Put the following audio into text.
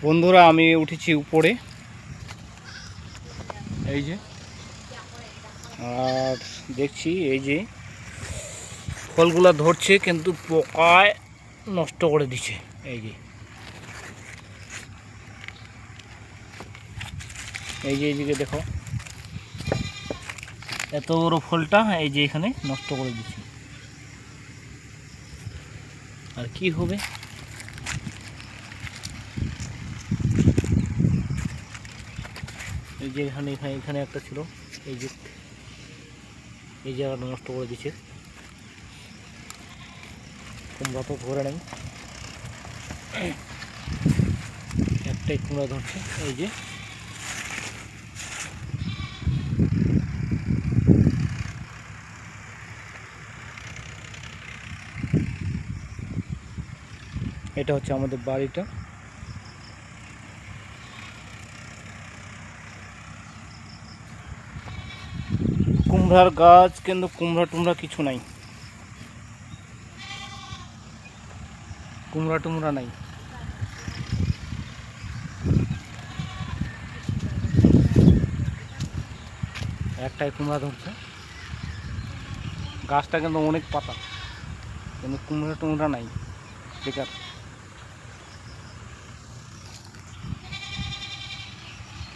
বন্ধুরা আমি উঠেছি উপরে, এই যে, আর দেখছি এই যে ফলগুলা ধরছে কিন্তু পোকায় নষ্ট করে দিচ্ছে। এই যে এইদিকে দেখো, এত বড় ফলটা এই যে এখানে নষ্ট করে দিচ্ছে। আর কি হবে, এই যে এখানে এখানে একটা ছিল, এই যে এই জায়গাটা নষ্ট করে দিচ্ছে। কুমড়া তো ধরে নেই, একটাই কুমড়া ধরছে। এই যে এটা হচ্ছে আমাদের বাড়িটা। কুমড়ার গাছ, কিন্তু কুমড়া টুমড়া কিছু নাই, কুমড়া টুমড়া নাই। একটাই কুমড়া ধরছে, গাছটা কিন্তু অনেক পাতা, কিন্তু কুমড়া টুমড়া নাই, বেকার।